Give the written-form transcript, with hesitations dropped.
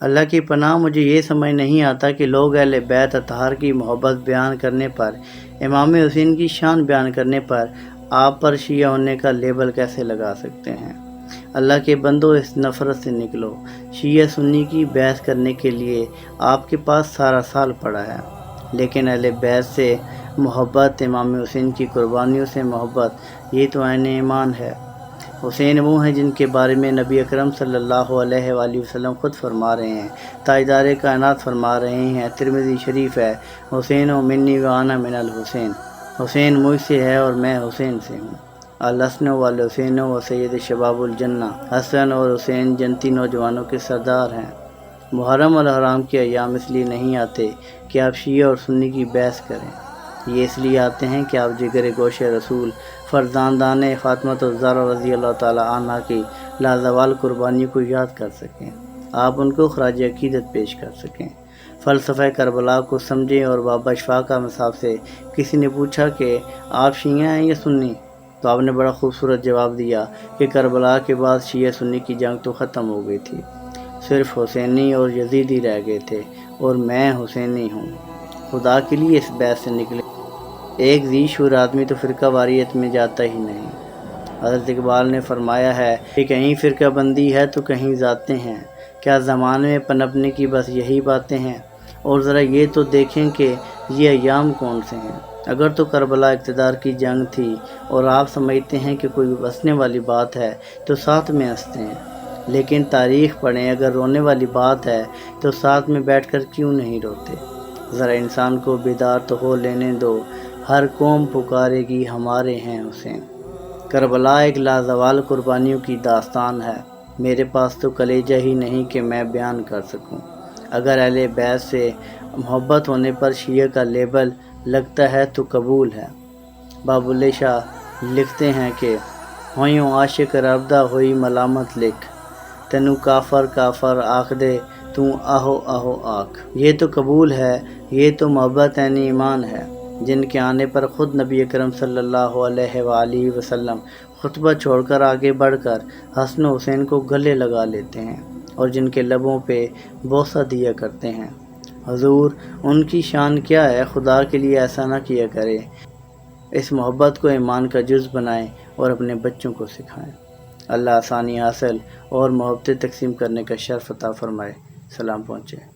اللہ کی پناہ مجھے یہ سمجھ نہیں آتا کہ لوگ اہل بیت اطہار کی محبت بیان کرنے پر، امام حسین کی شان بیان کرنے پر آپ پر شیعہ ہونے کا لیبل کیسے لگا سکتے ہیں۔ اللہ کے بندو، اس نفرت سے نکلو۔ شیعہ سنی کی بحث کرنے کے لیے آپ کے پاس سارا سال پڑا ہے، لیکن اہل بیت سے محبت، امام حسین کی قربانیوں سے محبت، یہ تو عین ایمان ہے۔ حسین وہ ہیں جن کے بارے میں نبی اکرم صلی اللہ علیہ وآلہ وسلم خود فرما رہے ہیں، تاجدار کائنات فرما رہے ہیں، ترمذی شریف ہے، حسین و منی و انا من الحسین، حسین مجھ سے ہے اور میں حسین سے ہوں۔ الحسن والحسین و سید شباب الجنہ، حسن اور حسین جنتی نوجوانوں کے سردار ہیں۔ محرم اور حرام کے ایام اس لیے نہیں آتے کہ آپ شیعہ اور سنی کی بحث کریں، یہ اس لیے آتے ہیں کہ آپ جگر گوش رسول فرزندان فاطمہ الزہرا رضی اللہ تعالیٰ عنہ کی لازوال قربانی کو یاد کر سکیں، آپ ان کو خراج عقیدت پیش کر سکیں، فلسفہ کربلا کو سمجھیں۔ اور بابا اشفاق احمد صاحب سے کسی نے پوچھا کہ آپ شیعہ ہیں یا سنی، تو آپ نے بڑا خوبصورت جواب دیا کہ کربلا کے بعد شیعہ سنی کی جنگ تو ختم ہو گئی تھی، صرف حسینی اور یزیدی رہ گئے تھے، اور میں حسینی ہوں۔ خدا کے لیے اس بحث سے نکلے، ایک ذی شعور آدمی تو فرقہ واریت میں جاتا ہی نہیں۔ حضرت اقبال نے فرمایا ہے کہ کہیں فرقہ بندی ہے تو کہیں ذاتیں ہیں، کیا زمانے میں پنپنے کی بس یہی باتیں ہیں؟ اور ذرا یہ تو دیکھیں کہ یہ ایام کون سے ہیں۔ اگر تو کربلا اقتدار کی جنگ تھی اور آپ سمجھتے ہیں کہ کوئی ہنسنے والی بات ہے تو ساتھ میں ہنستے ہیں، لیکن تاریخ پڑھیں، اگر رونے والی بات ہے تو ساتھ میں بیٹھ کر کیوں نہیں روتے؟ ذرا انسان کو بیدار تو ہو لینے دو، ہر قوم پکارے گی ہمارے ہیں حسین۔ کربلا ایک لازوال قربانیوں کی داستان ہے، میرے پاس تو کلیجہ ہی نہیں کہ میں بیان کر سکوں۔ اگر اہل بیت سے محبت ہونے پر شیعہ کا لیبل لگتا ہے تو قبول ہے۔ باب اللہ شاہ لکھتے ہیں کہ ہوئیوں عاشق ربدہ ہوئی ملامت لکھ، تینوں کافر کافر آکھ دے تو آہو آہو آکھ۔ یہ تو قبول ہے، یہ تو محبت عین ایمان ہے، جن کے آنے پر خود نبی اکرم صلی اللہ علیہ وآلہ وسلم خطبہ چھوڑ کر آگے بڑھ کر حسن و حسین کو گلے لگا لیتے ہیں اور جن کے لبوں پہ بوسہ دیا کرتے ہیں۔ حضور، ان کی شان کیا ہے؟ خدا کے لیے ایسا نہ کیا کرے۔ اس محبت کو ایمان کا جز بنائیں اور اپنے بچوں کو سکھائیں۔ اللہ آسانی حاصل اور محبتیں تقسیم کرنے کا شرف عطا فرمائے۔ سلام پہنچے۔